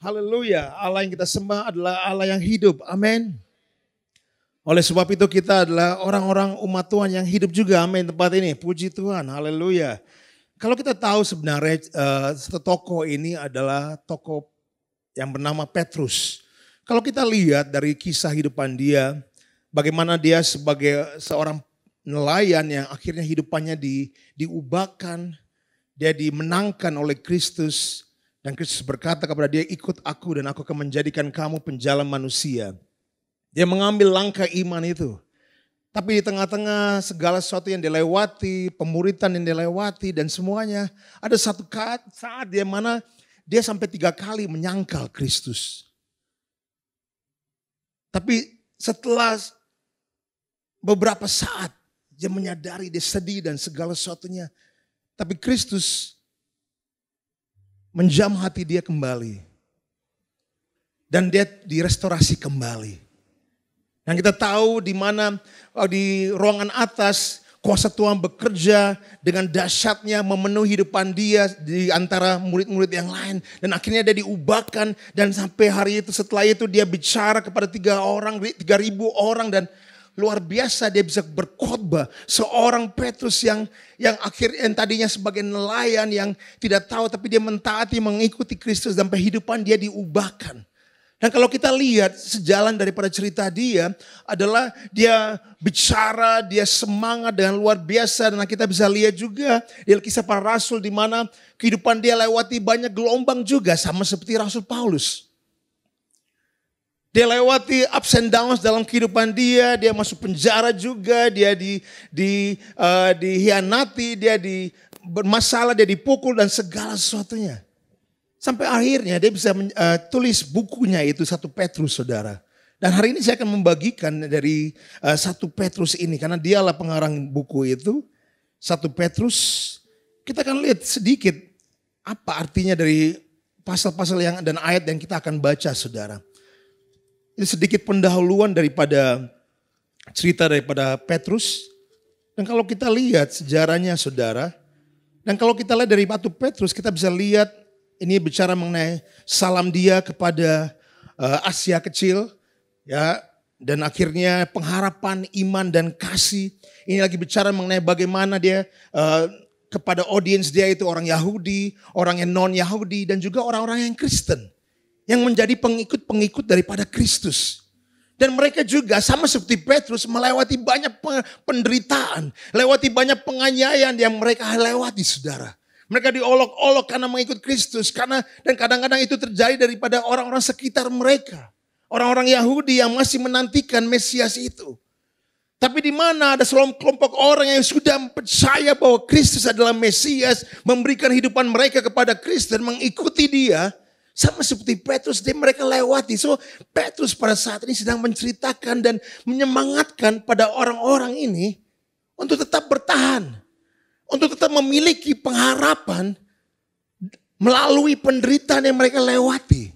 Haleluya. Allah yang kita sembah adalah Allah yang hidup. Amin. Oleh sebab itu kita adalah orang-orang umat Tuhan yang hidup juga. Amin. Tempat ini. Puji Tuhan. Haleluya. Kalau kita tahu sebenarnya satu tokoh ini adalah tokoh yang bernama Petrus. Kalau kita lihat dari kisah hidupan dia, bagaimana dia sebagai seorang nelayan yang akhirnya hidupannya diubahkan, dia dimenangkan oleh Kristus. Dan Kristus berkata kepada dia, ikut aku dan aku akan menjadikan kamu penjalan manusia. Dia mengambil langkah iman itu. Tapi di tengah-tengah segala sesuatu yang dilewati, pemuritan yang dilewati dan semuanya. Ada satu saat dia mana dia sampai 3 kali menyangkal Kristus. Tapi setelah beberapa saat dia menyadari dia sedih dan segala sesuatunya. Tapi Kristus menjam hati dia kembali. Dan dia direstorasi kembali. Dan kita tahu di mana di ruangan atas kuasa Tuhan bekerja dengan dahsyatnya memenuhi hidupan dia di antara murid-murid yang lain. Dan akhirnya dia diubahkan dan sampai hari itu setelah itu dia bicara kepada 3.000 orang dan luar biasa dia bisa berkhotbah. Seorang Petrus yang tadinya sebagai nelayan yang tidak tahu tapi dia mentaati mengikuti Kristus dan kehidupan dia diubahkan. Dan kalau kita lihat sejalan daripada cerita dia adalah dia bicara, dia semangat dengan luar biasa. Dan kita bisa lihat juga di kisah para rasul di mana kehidupan dia lewati banyak gelombang juga sama seperti Rasul Paulus. Dia lewati ups and downs dalam kehidupan dia masuk penjara juga, dia dihianati, dia bermasalah, dia dipukul dan segala sesuatunya. Sampai akhirnya dia bisa tulis bukunya itu 1 Petrus, saudara. Dan hari ini saya akan membagikan dari 1 Petrus ini. Karena dialah pengarang buku itu. 1 Petrus. Kita akan lihat sedikit apa artinya dari pasal-pasal dan ayat yang kita akan baca, saudara. Ini sedikit pendahuluan daripada cerita daripada Petrus. Dan kalau kita lihat sejarahnya, saudara. Dan kalau kita lihat dari 1 Petrus kita bisa lihat ini bicara mengenai salam dia kepada Asia Kecil, ya, dan akhirnya pengharapan, iman dan kasih. Ini lagi bicara mengenai bagaimana dia kepada audiens dia itu orang Yahudi, orang yang non Yahudi dan juga orang-orang yang Kristen yang menjadi pengikut-pengikut daripada Kristus. Dan mereka juga sama seperti Petrus melewati banyak penderitaan, lewati banyak penganiayaan yang mereka lewati, saudara. Mereka diolok-olok karena mengikut Kristus. Dan kadang-kadang itu terjadi daripada orang-orang sekitar mereka. Orang-orang Yahudi yang masih menantikan Mesias itu. Tapi di mana ada kelompok orang yang sudah percaya bahwa Kristus adalah Mesias. Memberikan hidupan mereka kepada Kristus dan mengikuti dia. Sama seperti Petrus mereka lewati. So Petrus pada saat ini sedang menceritakan dan menyemangatkan pada orang-orang ini. Untuk tetap bertahan. Untuk tetap memiliki pengharapan melalui penderitaan yang mereka lewati.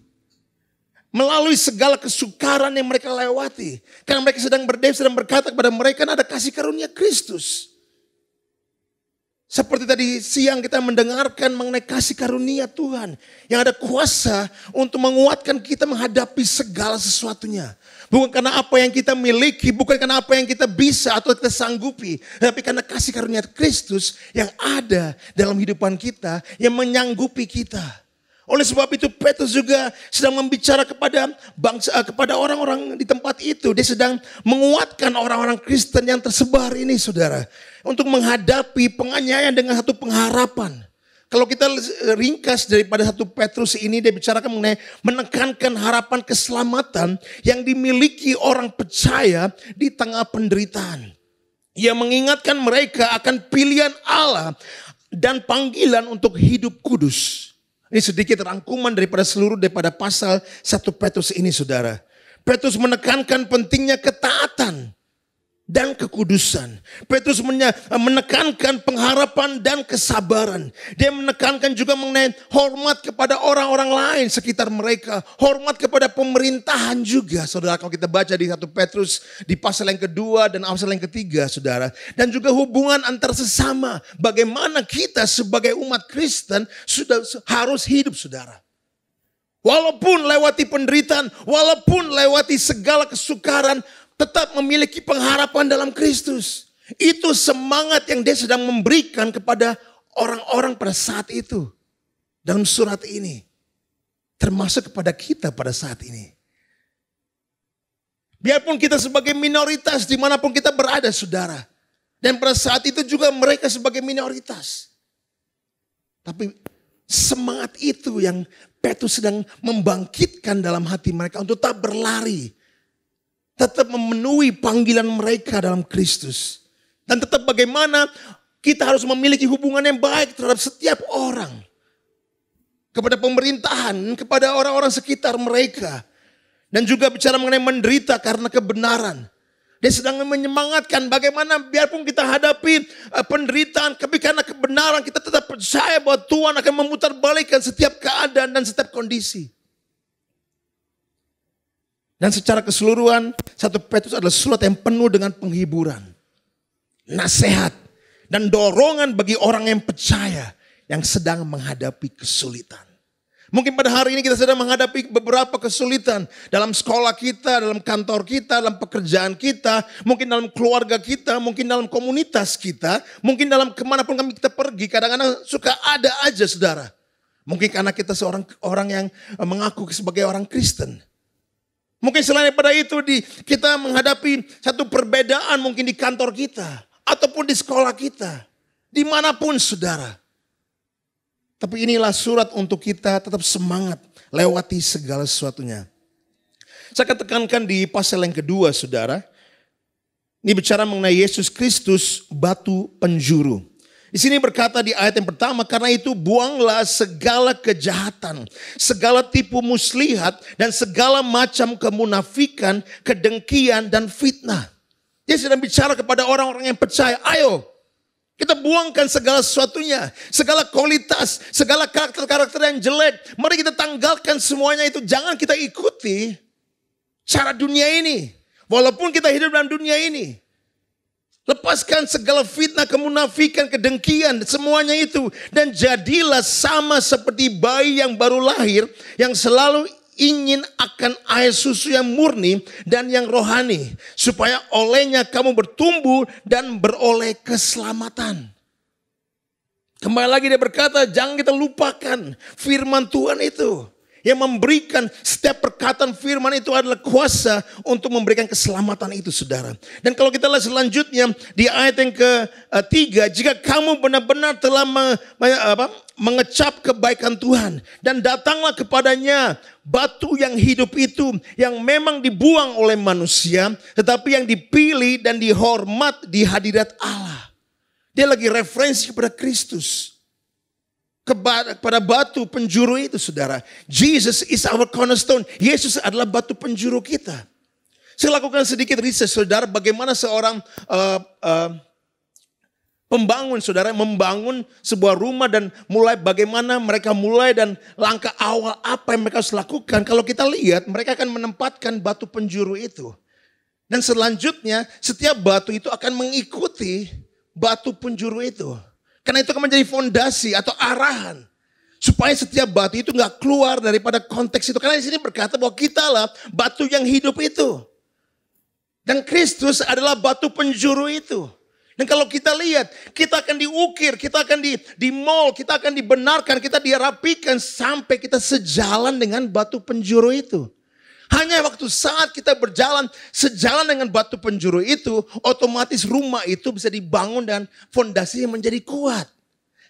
Melalui segala kesukaran yang mereka lewati. Karena mereka sedang berkata kepada mereka ada kasih karunia Kristus. Seperti tadi siang kita mendengarkan mengenai kasih karunia Tuhan. Yang ada kuasa untuk menguatkan kita menghadapi segala sesuatunya. Bukan karena apa yang kita miliki, bukan karena apa yang kita bisa atau kita sanggupi. Tapi karena kasih karunia Kristus yang ada dalam hidupan kita, yang menyanggupi kita. Oleh sebab itu Petrus juga sedang membicara kepada orang-orang di tempat itu. Dia sedang menguatkan orang-orang Kristen yang tersebar ini, saudara. Untuk menghadapi penganiayaan dengan satu pengharapan. Kalau kita ringkas daripada 1 Petrus ini, dia bicarakan mengenai menekankan harapan keselamatan yang dimiliki orang percaya di tengah penderitaan. Ia mengingatkan mereka akan pilihan Allah dan panggilan untuk hidup kudus. Ini sedikit rangkuman daripada pasal 1 Petrus ini, saudara. Petrus menekankan pentingnya ketaatan dan kekudusan. Petrus menekankan pengharapan dan kesabaran. Dia menekankan juga mengenai hormat kepada orang-orang lain sekitar mereka. Hormat kepada pemerintahan juga, saudara. Kalau kita baca di 1 Petrus di pasal yang kedua dan pasal yang ketiga, saudara. Dan juga hubungan antar sesama. Bagaimana kita sebagai umat Kristen sudah harus hidup, saudara. Walaupun lewati penderitaan, walaupun lewati segala kesukaran, tetap memiliki pengharapan dalam Kristus. Itu semangat yang dia sedang memberikan kepada orang-orang pada saat itu. Dalam surat ini. Termasuk kepada kita pada saat ini. Biarpun kita sebagai minoritas dimanapun kita berada, saudara. Dan pada saat itu juga mereka sebagai minoritas. Tapi semangat itu yang Petrus sedang membangkitkan dalam hati mereka untuk tetap berlari. Tetap memenuhi panggilan mereka dalam Kristus. Dan tetap bagaimana kita harus memiliki hubungan yang baik terhadap setiap orang. Kepada pemerintahan, kepada orang-orang sekitar mereka. Dan juga bicara mengenai menderita karena kebenaran. Dia sedang menyemangatkan bagaimana biarpun kita hadapi penderitaan, tapi karena kebenaran kita tetap percaya bahwa Tuhan akan memutarbalikkan setiap keadaan dan setiap kondisi. Dan secara keseluruhan, 1 Petrus adalah surat yang penuh dengan penghiburan, nasihat, dan dorongan bagi orang yang percaya yang sedang menghadapi kesulitan. Mungkin pada hari ini kita sedang menghadapi beberapa kesulitan dalam sekolah kita, dalam kantor kita, dalam pekerjaan kita, mungkin dalam keluarga kita, mungkin dalam komunitas kita, mungkin dalam kemanapun kami kita pergi. Kadang-kadang suka ada aja, saudara. Mungkin karena kita seorang orang yang mengaku sebagai orang Kristen. Mungkin selain daripada itu kita menghadapi satu perbedaan mungkin di kantor kita, ataupun di sekolah kita, dimanapun, saudara. Tapi inilah surat untuk kita tetap semangat lewati segala sesuatunya. Saya akan tekankan di pasal yang kedua, saudara. Ini bicara mengenai Yesus Kristus, batu penjuru. Di sini berkata di ayat yang pertama, karena itu buanglah segala kejahatan, segala tipu muslihat, dan segala macam kemunafikan, kedengkian, dan fitnah. Dia sedang bicara kepada orang-orang yang percaya, ayo. Kita buangkan segala sesuatunya, segala kualitas, segala karakter-karakter yang jelek. Mari kita tanggalkan semuanya itu. Jangan kita ikuti cara dunia ini. Walaupun kita hidup dalam dunia ini. Lepaskan segala fitnah, kemunafikan, kedengkian, semuanya itu. Dan jadilah sama seperti bayi yang baru lahir, yang selalu ingin akan air susu yang murni dan yang rohani, supaya olehnya kamu bertumbuh dan beroleh keselamatan. Kembali lagi dia berkata, jangan kita lupakan firman Tuhan itu. Yang memberikan setiap perkataan firman itu adalah kuasa untuk memberikan keselamatan itu, saudara. Dan kalau kita lihat selanjutnya di ayat yang ketiga, jika kamu benar-benar telah mengecap kebaikan Tuhan dan datanglah kepadanya batu yang hidup itu, yang memang dibuang oleh manusia, tetapi yang dipilih dan dihormat di hadirat Allah. Dia lagi referensi kepada Kristus. Kepada batu penjuru itu, saudara. Jesus is our cornerstone. Yesus adalah batu penjuru kita. Saya lakukan sedikit riset, saudara, bagaimana seorang pembangun, saudara, membangun sebuah rumah dan bagaimana mereka mulai dan langkah awal apa yang mereka harus lakukan. Kalau kita lihat, mereka akan menempatkan batu penjuru itu. Dan selanjutnya, setiap batu itu akan mengikuti batu penjuru itu. Karena itu akan menjadi fondasi atau arahan. Supaya setiap batu itu gak keluar daripada konteks itu. Karena di sini berkata bahwa kitalah batu yang hidup itu. Dan Kristus adalah batu penjuru itu. Dan kalau kita lihat, kita akan diukir, kita akan dimol, kita akan dibenarkan, kita dirapikan sampai kita sejalan dengan batu penjuru itu. Hanya waktu saat kita berjalan sejalan dengan batu penjuru itu, otomatis rumah itu bisa dibangun dan fondasinya menjadi kuat.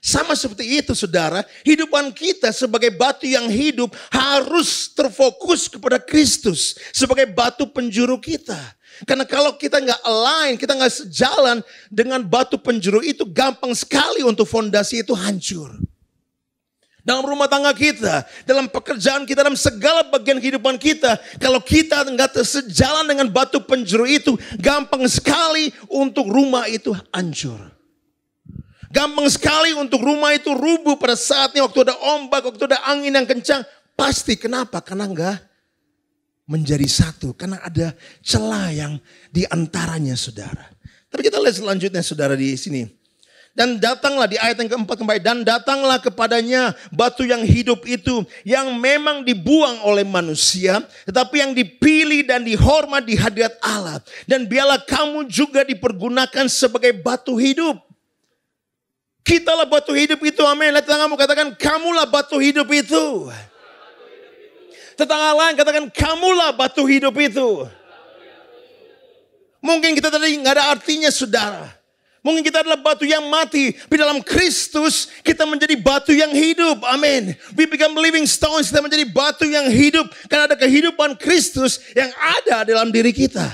Sama seperti itu, saudara, hidupan kita sebagai batu yang hidup harus terfokus kepada Kristus sebagai batu penjuru kita. Karena kalau kita nggak align, kita nggak sejalan dengan batu penjuru itu, gampang sekali untuk fondasi itu hancur. Dalam rumah tangga kita, dalam pekerjaan kita, dalam segala bagian kehidupan kita, kalau kita nggak sejalan dengan batu penjuru itu, gampang sekali untuk rumah itu hancur. Gampang sekali untuk rumah itu rubuh pada saatnya waktu ada ombak, waktu ada angin yang kencang. Pasti kenapa? Karena nggak menjadi satu, karena ada celah yang diantaranya, saudara. Tapi kita lihat selanjutnya, saudara, di sini. Dan datanglah di ayat yang keempat kembali. Dan datanglah kepadanya batu yang hidup itu. Yang memang dibuang oleh manusia. Tetapi yang dipilih dan dihormat di hadirat Allah. Dan biarlah kamu juga dipergunakan sebagai batu hidup. Kitalah batu hidup itu. Amin. Lihat tanganmu, katakan kamulah batu hidup itu. Tetangga lain katakan kamulah batu hidup itu. Mungkin kita tadi nggak ada artinya saudara. Mungkin kita adalah batu yang mati. Tapi dalam Kristus kita menjadi batu yang hidup. Amin. We become living stones. Kita menjadi batu yang hidup. Karena ada kehidupan Kristus yang ada dalam diri kita.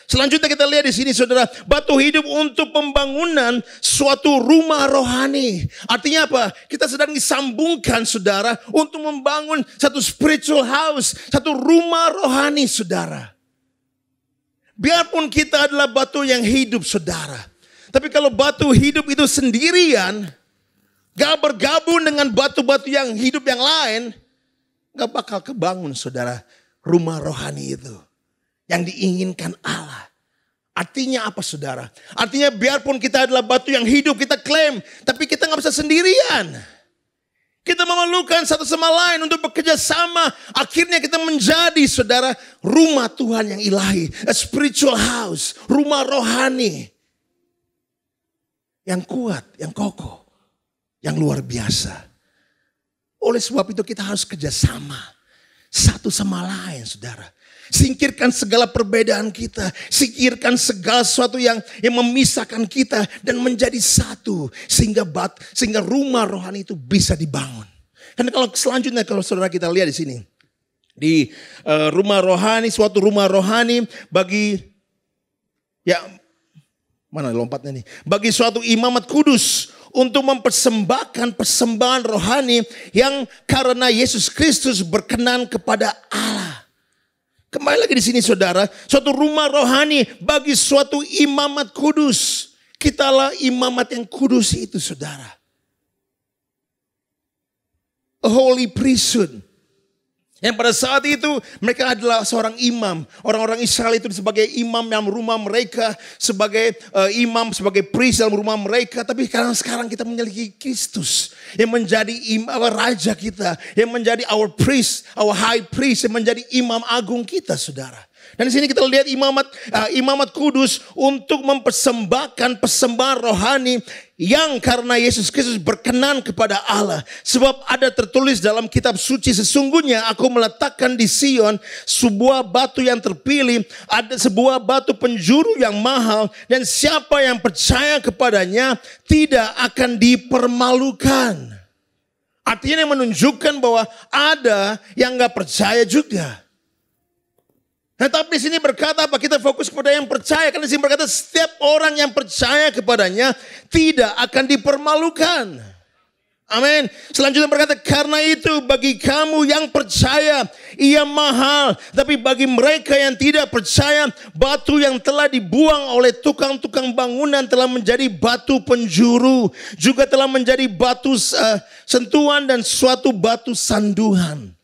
Selanjutnya kita lihat di sini saudara. Batu hidup untuk pembangunan suatu rumah rohani. Artinya apa? Kita sedang disambungkan saudara. Untuk membangun satu spiritual house. Satu rumah rohani saudara. Biarpun kita adalah batu yang hidup saudara. Tapi kalau batu hidup itu sendirian, gak bergabung dengan batu-batu yang hidup yang lain, gak bakal kebangun saudara rumah rohani itu. Yang diinginkan Allah. Artinya apa saudara? Artinya biarpun kita adalah batu yang hidup, kita klaim. Tapi kita gak bisa sendirian. Kita memerlukan satu sama lain untuk bekerja sama. Akhirnya kita menjadi saudara rumah Tuhan yang ilahi. A spiritual house, rumah rohani. Yang kuat, yang kokoh, yang luar biasa. Oleh sebab itu kita harus kerjasama. Satu sama lain saudara. Singkirkan segala perbedaan kita. Singkirkan segala sesuatu yang memisahkan kita. Dan menjadi satu. Sehingga rumah rohani itu bisa dibangun. Karena kalau selanjutnya kalau saudara kita lihat di sini. Di rumah rohani, suatu rumah rohani bagi mana lompatnya nih? Bagi suatu imamat kudus untuk mempersembahkan persembahan rohani yang karena Yesus Kristus berkenan kepada Allah. Kembali lagi di sini saudara, suatu rumah rohani bagi suatu imamat kudus. Kitalah imamat yang kudus itu saudara. A holy priesthood. Yang pada saat itu mereka adalah seorang imam. Orang-orang Israel itu sebagai imam dalam rumah mereka. Sebagai imam, sebagai priest dalam rumah mereka. Tapi sekarang kita memiliki Kristus. Yang menjadi raja kita. Yang menjadi our priest, our high priest. Yang menjadi imam agung kita saudara. Dan di sini kita lihat imamat kudus untuk mempersembahkan persembahan rohani yang karena Yesus Kristus berkenan kepada Allah. Sebab ada tertulis dalam kitab suci, sesungguhnya aku meletakkan di Sion sebuah batu yang terpilih, ada sebuah batu penjuru yang mahal, dan siapa yang percaya kepadanya tidak akan dipermalukan. Artinya yang menunjukkan bahwa ada yang gak percaya juga. Nah, tapi di sini berkata apa? Kita fokus kepada yang percaya. Karena di sini berkata setiap orang yang percaya kepadanya tidak akan dipermalukan. Amin. Selanjutnya berkata karena itu bagi kamu yang percaya ia mahal. Tapi bagi mereka yang tidak percaya batu yang telah dibuang oleh tukang-tukang bangunan telah menjadi batu penjuru. Juga telah menjadi batu sentuhan dan suatu batu sanduhan.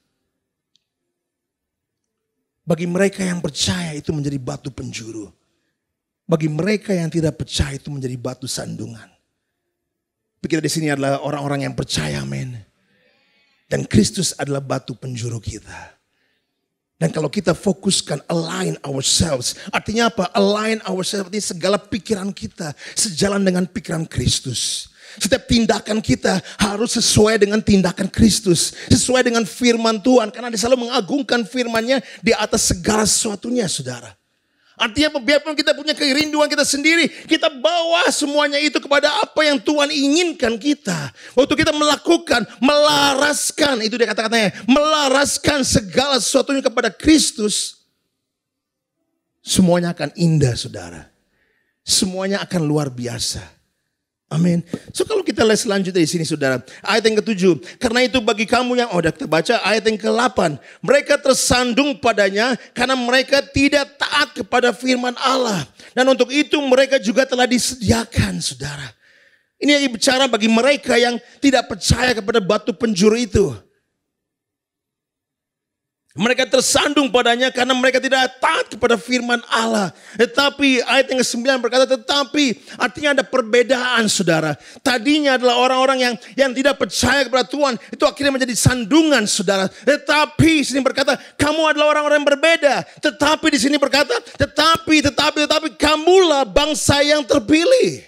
Bagi mereka yang percaya itu menjadi batu penjuru. Bagi mereka yang tidak percaya itu menjadi batu sandungan. Kita di sini adalah orang-orang yang percaya, amin. Dan Kristus adalah batu penjuru kita. Dan kalau kita fokuskan align ourselves. Artinya apa? Align ourselves artinya segala pikiran kita sejalan dengan pikiran Kristus. Setiap tindakan kita harus sesuai dengan tindakan Kristus. Sesuai dengan firman Tuhan. Karena dia selalu mengagungkan firman-Nya di atas segala sesuatunya saudara. Artinya biarpun kita punya kerinduan kita sendiri. Kita bawa semuanya itu kepada apa yang Tuhan inginkan kita. Waktu kita melakukan, melaraskan. Itu dia kata-katanya. Melaraskan segala sesuatunya kepada Kristus. Semuanya akan indah saudara. Semuanya akan luar biasa. Amin. So kalau kita lihat selanjutnya di sini saudara. Ayat yang ke-7. Karena itu bagi kamu yang udah kita baca ayat yang ke-8. Mereka tersandung padanya karena mereka tidak taat kepada firman Allah. Dan untuk itu mereka juga telah disediakan saudara. Ini yang bicara bagi mereka yang tidak percaya kepada batu penjuru itu. Mereka tersandung padanya karena mereka tidak taat kepada firman Allah. Tetapi ayat yang ke-9 berkata, tetapi artinya ada perbedaan saudara. Tadinya adalah orang-orang yang tidak percaya kepada Tuhan. Itu akhirnya menjadi sandungan saudara. Tetapi sini berkata, kamu adalah orang-orang yang berbeda. Tetapi di sini berkata, tetapi kamulah bangsa yang terpilih.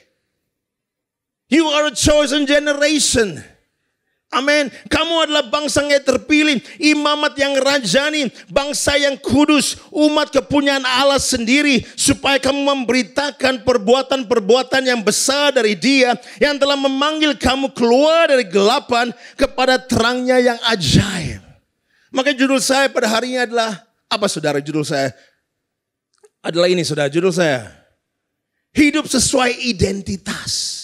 You are a chosen generation. Amin. Kamu adalah bangsa yang terpilih, imamat yang rajani, bangsa yang kudus, umat kepunyaan Allah sendiri, supaya kamu memberitakan perbuatan-perbuatan yang besar dari Dia yang telah memanggil kamu keluar dari gelapan kepada terangnya yang ajaib. Maka judul saya pada hari ini adalah apa saudara? Judul saya adalah ini saudara. Judul saya, hidup sesuai identitas.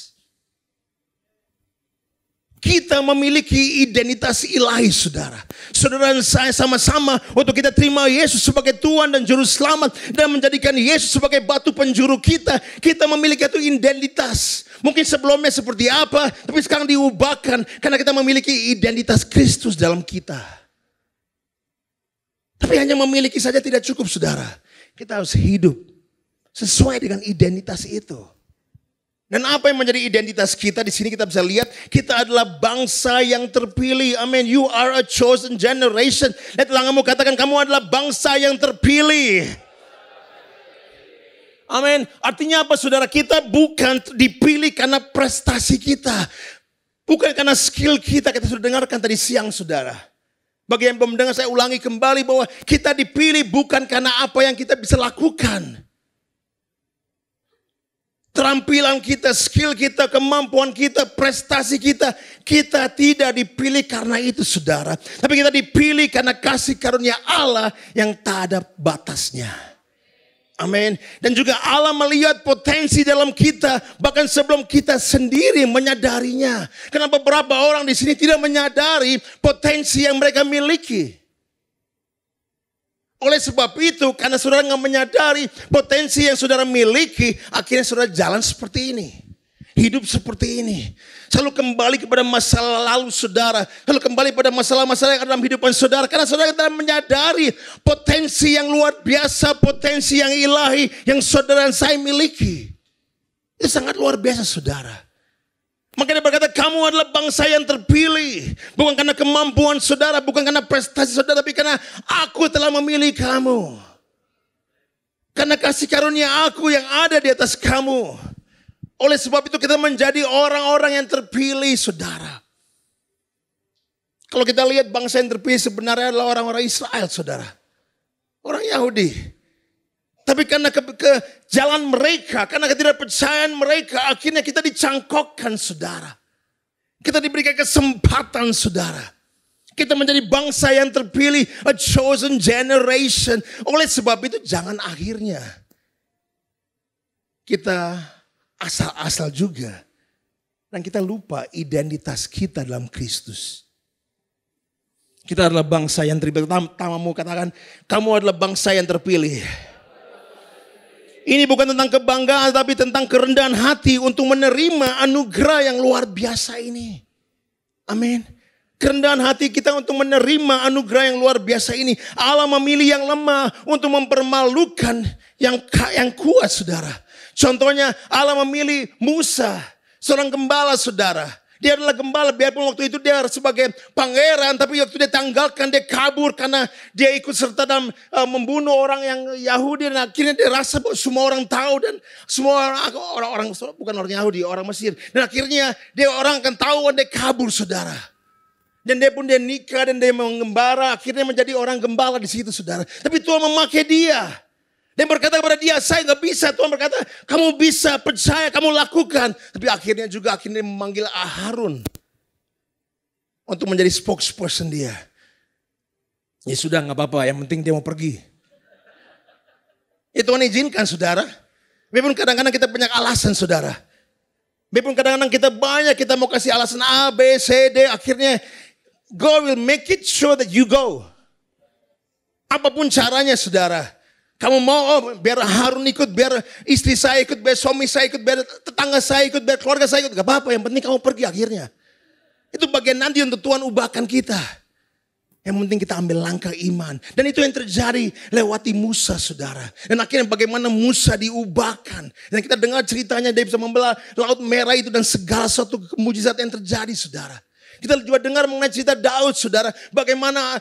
Kita memiliki identitas ilahi saudara. Saudara dan saya sama-sama untuk kita terima Yesus sebagai Tuhan dan Juru Selamat. Dan menjadikan Yesus sebagai batu penjuru kita. Kita memiliki itu identitas. Mungkin sebelumnya seperti apa, tapi sekarang diubahkan. Karena kita memiliki identitas Kristus dalam kita. Tapi hanya memiliki saja tidak cukup saudara. Kita harus hidup sesuai dengan identitas itu. Dan apa yang menjadi identitas kita? Di sini kita bisa lihat kita adalah bangsa yang terpilih. Amin. You are a chosen generation. Lihat tanganmu, katakan kamu adalah bangsa yang terpilih. Amin. Artinya apa saudara? Kita bukan dipilih karena prestasi kita. Bukan karena skill kita. Kita sudah dengarkan tadi siang saudara. Bagi yang belum mendengar saya ulangi kembali bahwa kita dipilih bukan karena apa yang kita bisa lakukan. Terampilan kita, skill kita, kemampuan kita, prestasi kita. Kita tidak dipilih karena itu saudara. Tapi kita dipilih karena kasih karunia Allah yang tak ada batasnya. Amin. Dan juga Allah melihat potensi dalam kita. Bahkan sebelum kita sendiri menyadarinya. Karena beberapa orang di sini tidak menyadari potensi yang mereka miliki. Oleh sebab itu, karena saudara nggak menyadari potensi yang saudara miliki, akhirnya saudara jalan seperti ini. Hidup seperti ini. Selalu kembali kepada masa lalu saudara. Selalu kembali pada masalah-masalah yang ada dalam kehidupan saudara. Karena saudara tidak menyadari potensi yang luar biasa, potensi yang ilahi yang saudara dan saya miliki. Itu sangat luar biasa saudara. Maka dia berkata kamu adalah bangsa yang terpilih. Bukan karena kemampuan saudara, bukan karena prestasi saudara, tapi karena aku telah memilih kamu. Karena kasih karunia aku yang ada di atas kamu. Oleh sebab itu kita menjadi orang-orang yang terpilih saudara. Kalau kita lihat bangsa yang terpilih sebenarnya adalah orang-orang Israel saudara. Orang Yahudi. Tapi karena jalan mereka, karena ketidakpercayaan mereka, akhirnya kita dicangkokkan saudara. Kita diberikan kesempatan saudara. Kita menjadi bangsa yang terpilih, a chosen generation. Oleh sebab itu jangan akhirnya kita asal-asal juga. Dan kita lupa identitas kita dalam Kristus. Kita adalah bangsa yang terpilih. Tamamu katakan, kamu adalah bangsa yang terpilih. Ini bukan tentang kebanggaan, tapi tentang kerendahan hati untuk menerima anugerah yang luar biasa ini. Amin. Kerendahan hati kita untuk menerima anugerah yang luar biasa ini. Allah memilih yang lemah untuk mempermalukan yang kuat saudara. Contohnya Allah memilih Musa, seorang gembala saudara. Dia adalah gembala, biarpun waktu itu dia sebagai pangeran, tapi waktu dia tanggalkan, dia kabur karena dia ikut serta dalam membunuh orang yang Yahudi. Dan akhirnya dia rasa bahwa semua orang tahu dan semua orang bukan orang Yahudi, orang Mesir. Dan akhirnya dia orang akan tahu dan dia kabur saudara. Dan dia pun nikah dan dia mengembara, akhirnya menjadi orang gembala di situ saudara. Tapi Tuhan memakai dia. Dia berkata kepada dia, saya gak bisa. Tuhan berkata, kamu bisa, percaya, kamu lakukan. Tapi akhirnya memanggil Harun untuk menjadi spokesperson dia. Ya sudah gak apa-apa, yang penting dia mau pergi. Ya Tuhan izinkan saudara. Biarpun kadang-kadang kita banyak alasan saudara. Biarpun kadang-kadang kita mau kasih alasan A, B, C, D. Akhirnya God will make it sure that you go. Apapun caranya saudara. Kamu mau biar Harun ikut, biar istri saya ikut, biar suami saya ikut, biar tetangga saya ikut, biar keluarga saya ikut. Gak apa-apa, yang penting kamu pergi akhirnya. Itu bagian nanti untuk Tuhan ubahkan kita. Yang penting kita ambil langkah iman. Dan itu yang terjadi lewati Musa, saudara. Dan akhirnya bagaimana Musa diubahkan. Dan kita dengar ceritanya dia bisa membelah laut merah itu dan segala suatu mujizat yang terjadi, saudara. Kita juga dengar mengenai cerita Daud, saudara. Bagaimana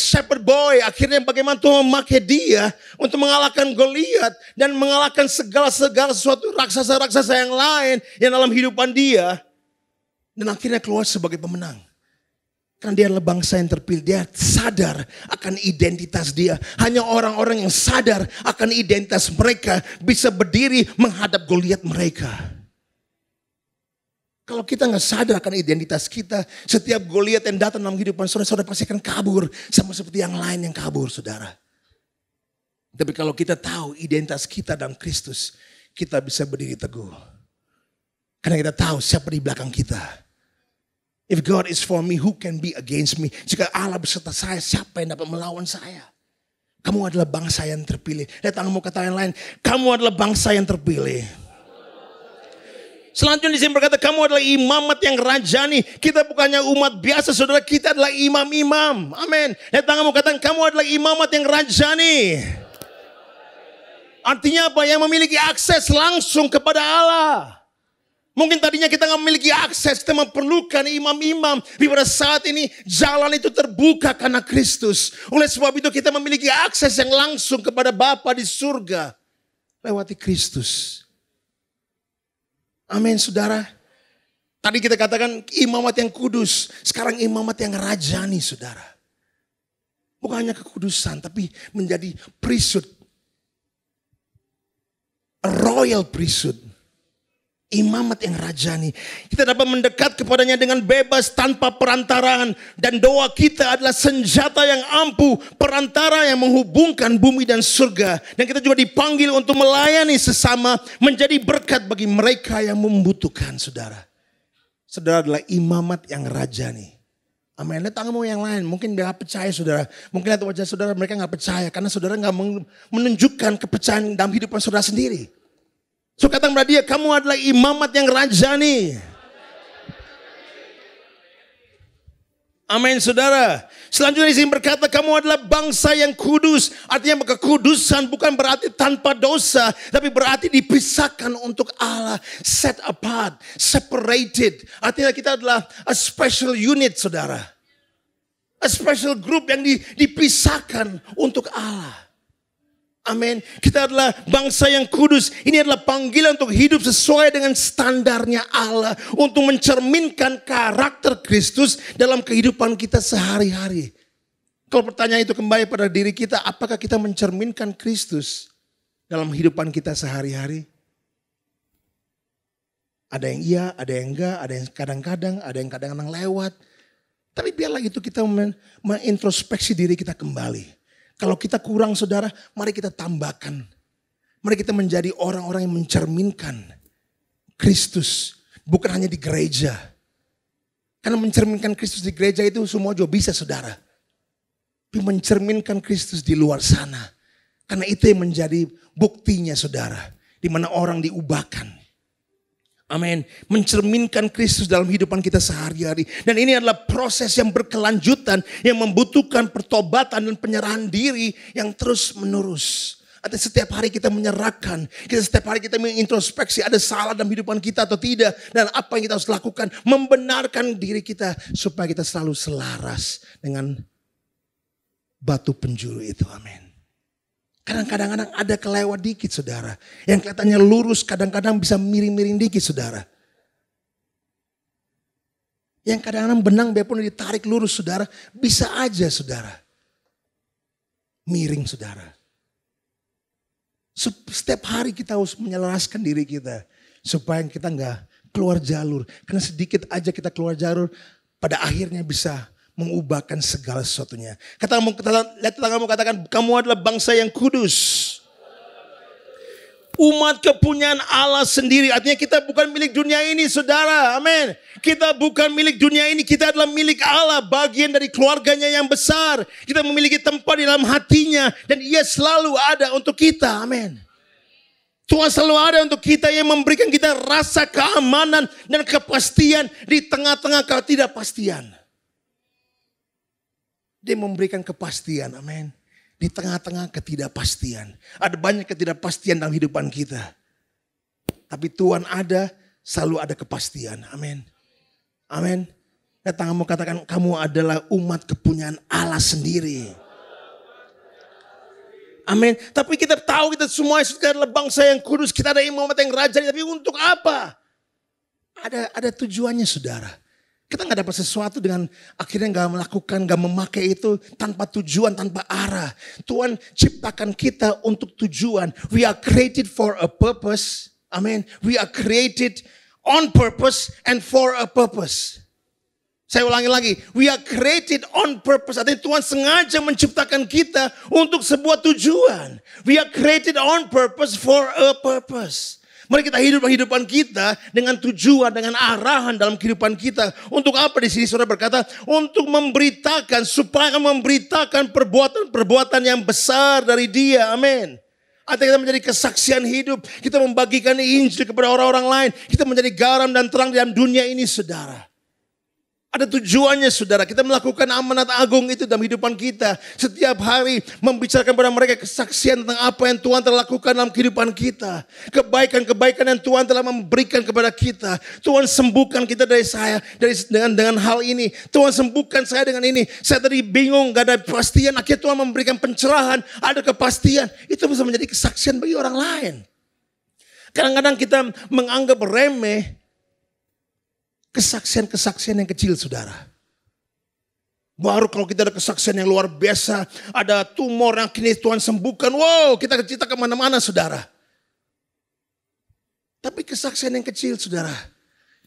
shepherd boy, akhirnya bagaimana Tuhan memakai dia untuk mengalahkan Goliat. Dan mengalahkan segala sesuatu raksasa-raksasa yang lain yang dalam hidupan dia. Dan akhirnya keluar sebagai pemenang. Karena dia adalah bangsa yang terpilih. Dia sadar akan identitas dia. Hanya orang-orang yang sadar akan identitas mereka bisa berdiri menghadap Goliat mereka. Kalau kita nggak sadar akan identitas kita, setiap Goliat yang datang dalam kehidupan saudara pasti akan kabur. Sama seperti yang lain yang kabur, saudara. Tapi kalau kita tahu identitas kita dalam Kristus, kita bisa berdiri teguh. Karena kita tahu siapa di belakang kita. If God is for me, who can be against me? Jika Allah beserta saya, siapa yang dapat melawan saya? Kamu adalah bangsa yang terpilih. Lihat tanganmu kata yang lain, kamu adalah bangsa yang terpilih. Selanjutnya disini berkata, kamu adalah imamat yang rajani. Kita bukannya umat biasa, saudara, kita adalah imam-imam. Amin. Lihat tanganmu katakan, kamu adalah imamat yang rajani. Artinya apa? Yang memiliki akses langsung kepada Allah. Mungkin tadinya kita nggak memiliki akses, kita memerlukan imam-imam. Tapi pada saat ini jalan itu terbuka karena Kristus. Oleh sebab itu kita memiliki akses yang langsung kepada Bapa di surga. Lewati Kristus. Amin, saudara. Tadi kita katakan imamat yang kudus. Sekarang imamat yang rajani, saudara. Bukan hanya kekudusan, tapi menjadi priesthood. A royal priesthood. Imamat yang rajani. Kita dapat mendekat kepadanya dengan bebas tanpa perantaraan. Dan doa kita adalah senjata yang ampuh. Perantara yang menghubungkan bumi dan surga. Dan kita juga dipanggil untuk melayani sesama. Menjadi berkat bagi mereka yang membutuhkan, saudara. Saudara adalah imamat yang rajani. Amin. Lihat tanganmu yang lain. Mungkin dia gak percaya, saudara. Mungkin lihat wajah saudara, mereka gak percaya. Karena saudara gak menunjukkan kepercayaan dalam hidupan saudara sendiri. So katakan kepada dia, kamu adalah imamat yang rajani. Amin, saudara. Selanjutnya disini berkata, kamu adalah bangsa yang kudus. Artinya kekudusan bukan berarti tanpa dosa, tapi berarti dipisahkan untuk Allah. Set apart, separated. Artinya kita adalah a special unit, saudara. A special group yang dipisahkan untuk Allah. Amin. Kita adalah bangsa yang kudus. Ini adalah panggilan untuk hidup sesuai dengan standarnya Allah. Untuk mencerminkan karakter Kristus dalam kehidupan kita sehari-hari. Kalau pertanyaan itu kembali pada diri kita, apakah kita mencerminkan Kristus dalam kehidupan kita sehari-hari? Ada yang iya, ada yang enggak, ada yang kadang-kadang, ada yang kadang-kadang lewat. Tapi biarlah itu kita mengintrospeksi diri kita kembali. Kalau kita kurang, saudara, mari kita tambahkan. Mari kita menjadi orang-orang yang mencerminkan Kristus. Bukan hanya di gereja. Karena mencerminkan Kristus di gereja itu semua juga bisa, saudara. Tapi mencerminkan Kristus di luar sana. Karena itu yang menjadi buktinya, saudara. Di mana orang diubahkan. Amin. Mencerminkan Kristus dalam kehidupan kita sehari-hari. Dan ini adalah proses yang berkelanjutan. Yang membutuhkan pertobatan dan penyerahan diri yang terus menerus. Artinya setiap hari kita menyerahkan. Setiap hari kita mengintrospeksi ada salah dalam kehidupan kita atau tidak. Dan apa yang kita harus lakukan. Membenarkan diri kita supaya kita selalu selaras dengan batu penjuru itu. Amin. Kadang-kadang ada kelewat dikit, saudara. Yang kelihatannya lurus kadang-kadang bisa miring-miring dikit, saudara. Yang kadang-kadang benang biarpun ditarik lurus, saudara. Bisa aja, saudara. Miring, saudara. Setiap hari kita harus menyelaraskan diri kita. Supaya kita nggak keluar jalur. Karena sedikit aja kita keluar jalur. Pada akhirnya bisa mengubahkan segala sesuatunya. Lihat tanganmu katakan, kamu adalah bangsa yang kudus. Umat kepunyaan Allah sendiri. Artinya kita bukan milik dunia ini, saudara. Amin. Kita bukan milik dunia ini. Kita adalah milik Allah. Bagian dari keluarganya yang besar. Kita memiliki tempat di dalam hatinya. Dan ia selalu ada untuk kita. Amin. Tuhan selalu ada untuk kita yang memberikan kita rasa keamanan dan kepastian di tengah-tengah ketidakpastian. Dia memberikan kepastian, amin. Di tengah-tengah ketidakpastian. Ada banyak ketidakpastian dalam kehidupan kita. Tapi Tuhan ada, selalu ada kepastian, amin. Amin. Tanganmu katakan, kamu adalah umat kepunyaan Allah sendiri. Amin. Tapi kita tahu kita semua adalah bangsa yang kudus. Kita ada imamat yang raja. Tapi untuk apa? Ada tujuannya saudara. Kita gak dapat sesuatu dengan akhirnya gak melakukan, gak memakai itu tanpa tujuan, tanpa arah. Tuhan ciptakan kita untuk tujuan. We are created for a purpose. Amin. We are created on purpose and for a purpose. Saya ulangi lagi. We are created on purpose. Artinya Tuhan sengaja menciptakan kita untuk sebuah tujuan. We are created on purpose for a purpose. Mari kita hidup kehidupan kita dengan tujuan, dengan arahan dalam kehidupan kita. Untuk apa di sini saudara berkata? Untuk memberitakan, supaya memberitakan perbuatan-perbuatan yang besar dari Dia. Amin. Artinya kita menjadi kesaksian hidup. Kita membagikan Injil kepada orang-orang lain. Kita menjadi garam dan terang dalam dunia ini saudara. Ada tujuannya saudara, kita melakukan amanat agung itu dalam kehidupan kita. Setiap hari membicarakan kepada mereka kesaksian tentang apa yang Tuhan telah lakukan dalam kehidupan kita. Kebaikan-kebaikan yang Tuhan telah memberikan kepada kita. Tuhan sembuhkan kita dengan hal ini. Tuhan sembuhkan saya dengan ini. Saya tadi bingung, gak ada kepastian. Akhirnya Tuhan memberikan pencerahan, ada kepastian. Itu bisa menjadi kesaksian bagi orang lain. Kadang-kadang kita menganggap remeh kesaksian-kesaksian yang kecil saudara. Baru kalau kita ada kesaksian yang luar biasa. Ada tumor yang kini Tuhan sembuhkan. Wow, kita cerita kemana-mana saudara. Tapi kesaksian yang kecil saudara.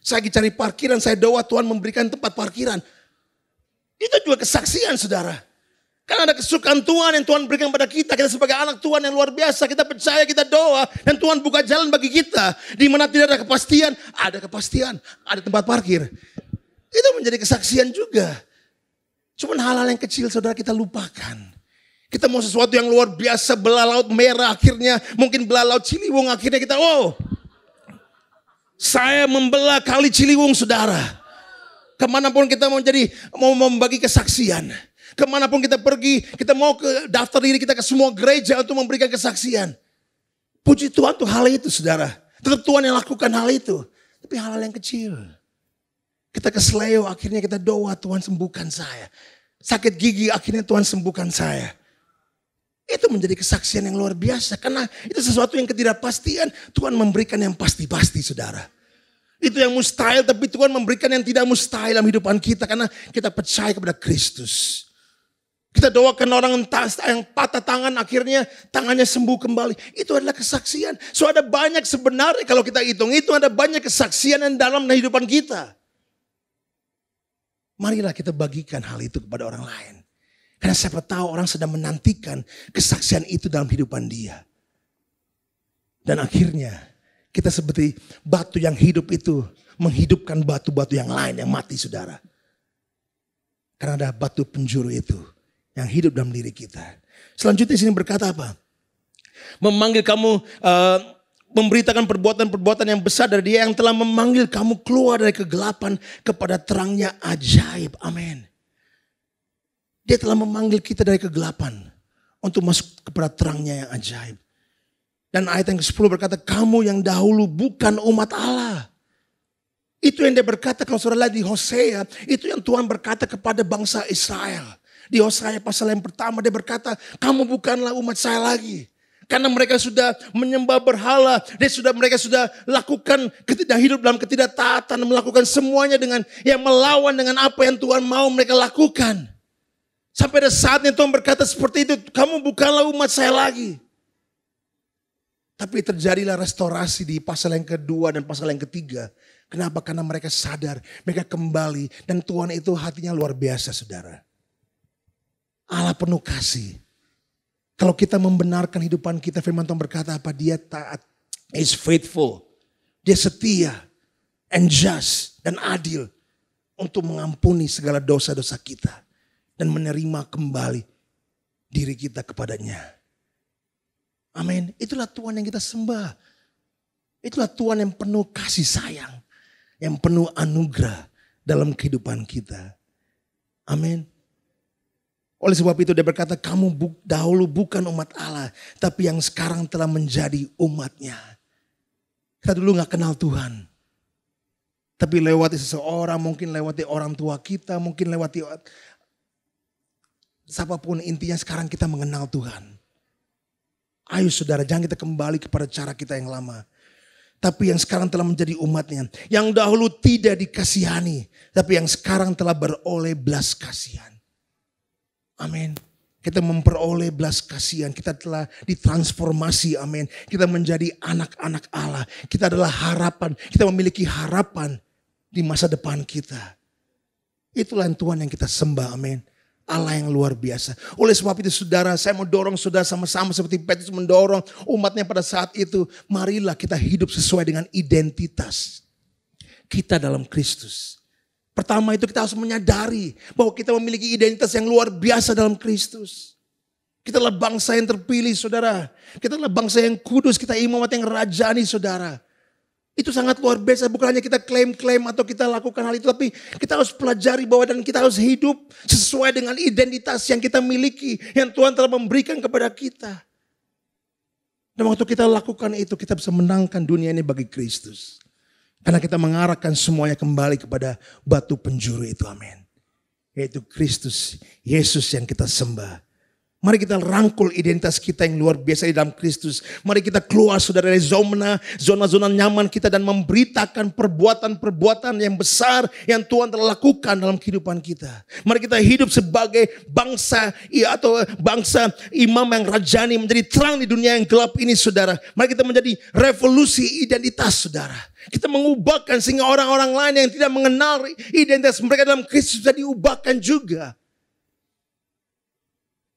Saya lagi cari parkiran, saya doa Tuhan memberikan tempat parkiran. Itu juga kesaksian saudara. Karena ada kesukaan Tuhan yang Tuhan berikan pada kita. Kita sebagai anak Tuhan yang luar biasa. Kita percaya, kita doa. Dan Tuhan buka jalan bagi kita. Di mana tidak ada kepastian. Ada kepastian. Ada tempat parkir. Itu menjadi kesaksian juga. Cuman hal-hal yang kecil saudara kita lupakan. Kita mau sesuatu yang luar biasa. Belah laut merah akhirnya. Mungkin belah laut Ciliwung akhirnya kita. Saya membelah kali Ciliwung saudara. Kemanapun kita mau membagi kesaksian. Kemanapun kita pergi, kita mau daftar diri kita ke semua gereja untuk memberikan kesaksian. Puji Tuhan tuh hal itu saudara. Tetap Tuhan yang lakukan hal itu. Tapi hal-hal yang kecil. Kita ke Sleo, akhirnya kita doa Tuhan sembuhkan saya. Sakit gigi, akhirnya Tuhan sembuhkan saya. Itu menjadi kesaksian yang luar biasa. Karena itu sesuatu yang ketidakpastian. Tuhan memberikan yang pasti-pasti saudara. Itu yang mustahil, tapi Tuhan memberikan yang tidak mustahil dalam kehidupan kita. Karena kita percaya kepada Kristus. Kita doakan orang yang patah tangan akhirnya tangannya sembuh kembali. Itu adalah kesaksian. So ada banyak sebenarnya kalau kita hitung. Itu ada banyak kesaksian yang dalam kehidupan kita. Marilah kita bagikan hal itu kepada orang lain. Karena siapa tahu orang sedang menantikan kesaksian itu dalam kehidupan dia. Dan akhirnya kita seperti batu yang hidup itu menghidupkan batu-batu yang lain yang mati saudara. Karena ada batu penjuru itu yang hidup dalam diri kita. Selanjutnya sini berkata apa? Memanggil kamu, memberitakan perbuatan-perbuatan yang besar dari Dia yang telah memanggil kamu keluar dari kegelapan kepada terangnya ajaib. Amin. Dia telah memanggil kita dari kegelapan untuk masuk kepada terangnya yang ajaib. Dan ayat yang ke-10 berkata, kamu yang dahulu bukan umat Allah. Itu yang dia berkata kalau saudara lihat di Hosea, itu yang Tuhan berkata kepada bangsa Israel. Di Hosea pasal yang pertama dia berkata, kamu bukanlah umat saya lagi. Karena mereka sudah menyembah berhala. Mereka sudah lakukan hidup dalam ketidaktaatan. Melakukan semuanya dengan yang melawan dengan apa yang Tuhan mau mereka lakukan. Sampai ada saatnya Tuhan berkata seperti itu. Kamu bukanlah umat saya lagi. Tapi terjadilah restorasi di pasal yang kedua dan pasal yang ketiga. Kenapa? Karena mereka sadar. Mereka kembali. Dan Tuhan itu hatinya luar biasa saudara. Allah penuh kasih. Kalau kita membenarkan hidupan kita, firman Tuhan berkata apa? Dia taat, is faithful. Dia setia, and just, dan adil. Untuk mengampuni segala dosa-dosa kita. Dan menerima kembali diri kita kepadanya. Amin. Itulah Tuhan yang kita sembah. Itulah Tuhan yang penuh kasih sayang. Yang penuh anugerah dalam kehidupan kita. Amin. Oleh sebab itu dia berkata, kamu dahulu bukan umat Allah, tapi yang sekarang telah menjadi umatnya. Kita dulu gak kenal Tuhan. Tapi lewati seseorang, mungkin lewati orang tua kita, mungkin lewati siapapun, intinya sekarang kita mengenal Tuhan. Ayo saudara, jangan kita kembali kepada cara kita yang lama. Tapi yang sekarang telah menjadi umatnya. Yang dahulu tidak dikasihani, tapi yang sekarang telah beroleh belas kasihan. Amin. Kita memperoleh belas kasihan. Kita telah ditransformasi. Amin. Kita menjadi anak-anak Allah. Kita adalah harapan. Kita memiliki harapan di masa depan kita. Itulah Tuhan yang kita sembah. Amin. Allah yang luar biasa. Oleh sebab itu saudara, saya mau dorong saudara sama-sama seperti Petrus mendorong umatnya pada saat itu. Marilah kita hidup sesuai dengan identitas kita dalam Kristus. Pertama itu kita harus menyadari bahwa kita memiliki identitas yang luar biasa dalam Kristus. Kita adalah bangsa yang terpilih saudara. Kita adalah bangsa yang kudus, kita imamat yang rajani saudara. Itu sangat luar biasa, bukan hanya kita klaim-klaim atau kita lakukan hal itu. Tapi kita harus pelajari bahwa dan kita harus hidup sesuai dengan identitas yang kita miliki. Yang Tuhan telah memberikan kepada kita. Dan waktu kita lakukan itu kita bisa menangkan dunia ini bagi Kristus. Karena kita mengarahkan semuanya kembali kepada batu penjuru itu, amin. Yaitu Kristus, Yesus yang kita sembah. Mari kita rangkul identitas kita yang luar biasa di dalam Kristus. Mari kita keluar saudara dari zona-zona nyaman kita dan memberitakan perbuatan-perbuatan yang besar yang Tuhan telah lakukan dalam kehidupan kita. Mari kita hidup sebagai bangsa atau bangsa imam yang rajani menjadi terang di dunia yang gelap ini saudara. Mari kita menjadi revolusi identitas saudara. Kita mengubahkan sehingga orang-orang lain yang tidak mengenal identitas mereka dalam Kristus bisa diubahkan juga.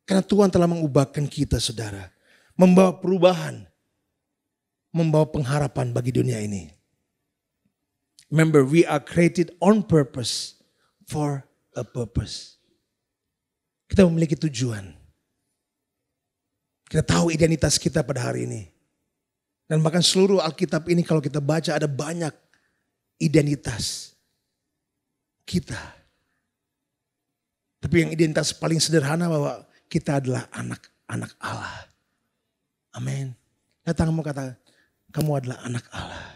Karena Tuhan telah mengubahkan kita saudara. Membawa perubahan. Membawa pengharapan bagi dunia ini. Remember, we are created on purpose. For a purpose. Kita memiliki tujuan. Kita tahu identitas kita pada hari ini. Dan bahkan seluruh Alkitab ini kalau kita baca ada banyak identitas kita. Tapi yang identitas paling sederhana bahwa kita adalah anak-anak Allah. Amin. Datang kamu kata, kamu adalah anak Allah.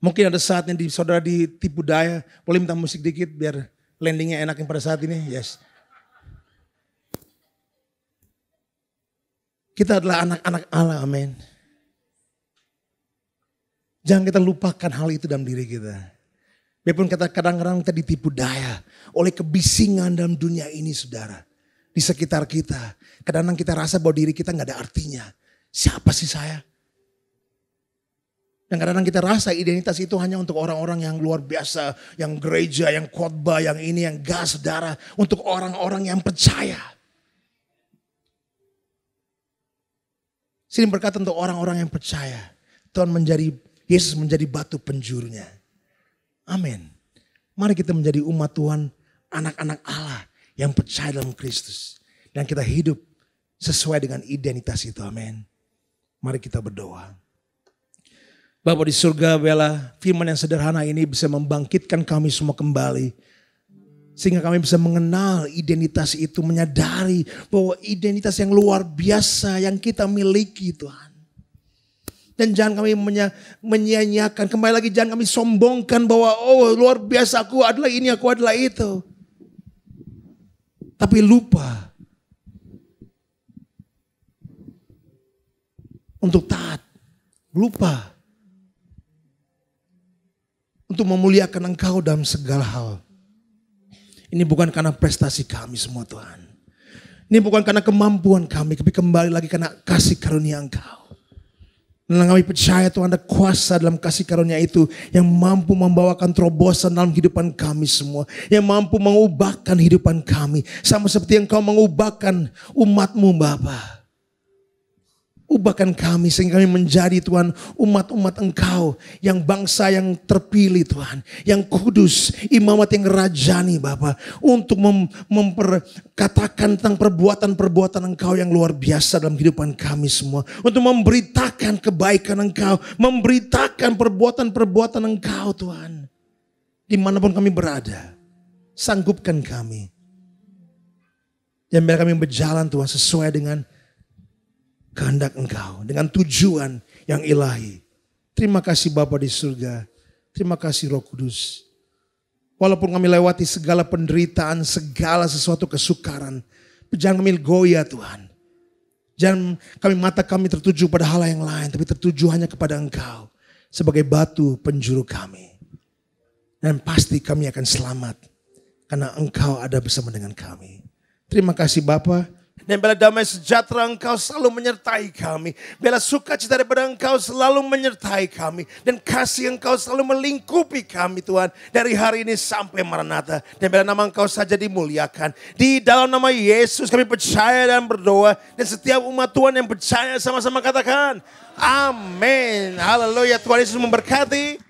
Mungkin ada saatnya saudara ditipu daya. Boleh minta musik dikit biar landingnya enak pada saat ini. Yes. Kita adalah anak-anak Allah. Amin. Jangan kita lupakan hal itu dalam diri kita. Biarpun kadang-kadang kita ditipu daya oleh kebisingan dalam dunia ini saudara. Di sekitar kita. Kadang-kadang kita rasa bahwa diri kita gak ada artinya. Siapa sih saya? Dan kadang-kadang kita rasa identitas itu hanya untuk orang-orang yang luar biasa. Yang gereja, yang khotbah, yang ini, yang gas saudara. Untuk orang-orang yang percaya. Sini berkata untuk orang-orang yang percaya. Yesus menjadi batu penjurunya. Amin. Mari kita menjadi umat Tuhan, anak-anak Allah yang percaya dalam Kristus. Dan kita hidup sesuai dengan identitas itu. Amin. Mari kita berdoa. Bapa di surga, biarlah firman yang sederhana ini bisa membangkitkan kami semua kembali. Sehingga kami bisa mengenal identitas itu, menyadari bahwa identitas yang luar biasa yang kita miliki Tuhan. Dan jangan kami menyia-nyiakan. Kembali lagi jangan kami sombongkan bahwa luar biasa aku adalah ini, aku adalah itu. Tapi lupa untuk taat. Lupa untuk memuliakan Engkau dalam segala hal. Ini bukan karena prestasi kami semua Tuhan. Ini bukan karena kemampuan kami. Tapi kembali lagi karena kasih karunia Engkau. Dan kami percaya Tuhan ada kuasa dalam kasih karunia itu. Yang mampu membawakan terobosan dalam kehidupan kami semua. Yang mampu mengubahkan kehidupan kami. Sama seperti Engkau mengubahkan umat-Mu Bapa. Ubahkan kami sehingga kami menjadi Tuhan umat-umat Engkau. Yang bangsa yang terpilih Tuhan. Yang kudus, imamat yang rajani Bapa. Untuk memperkatakan tentang perbuatan-perbuatan Engkau yang luar biasa dalam kehidupan kami semua. Untuk memberitakan kebaikan Engkau. Memberitakan perbuatan-perbuatan Engkau Tuhan. Dimanapun kami berada. Sanggupkan kami. Dan biar kami berjalan Tuhan sesuai dengan kehendak Engkau. Dengan tujuan yang ilahi. Terima kasih Bapa di surga. Terima kasih Roh Kudus. Walaupun kami lewati segala penderitaan, segala sesuatu kesukaran. Jangan kami goyah Tuhan. Jangan mata kami tertuju pada hal yang lain. Tapi tertuju hanya kepada Engkau. Sebagai batu penjuru kami. Dan pasti kami akan selamat. Karena Engkau ada bersama dengan kami. Terima kasih Bapa. Dan bila damai sejahtera Engkau selalu menyertai kami. Bila sukacita daripada Engkau selalu menyertai kami. Dan kasih Engkau selalu melingkupi kami Tuhan. Dari hari ini sampai Maranatha. Dan bila nama Engkau saja dimuliakan. Di dalam nama Yesus kami percaya dan berdoa. Dan setiap umat Tuhan yang percaya sama-sama katakan. Amin. Haleluya. Tuhan Yesus memberkati.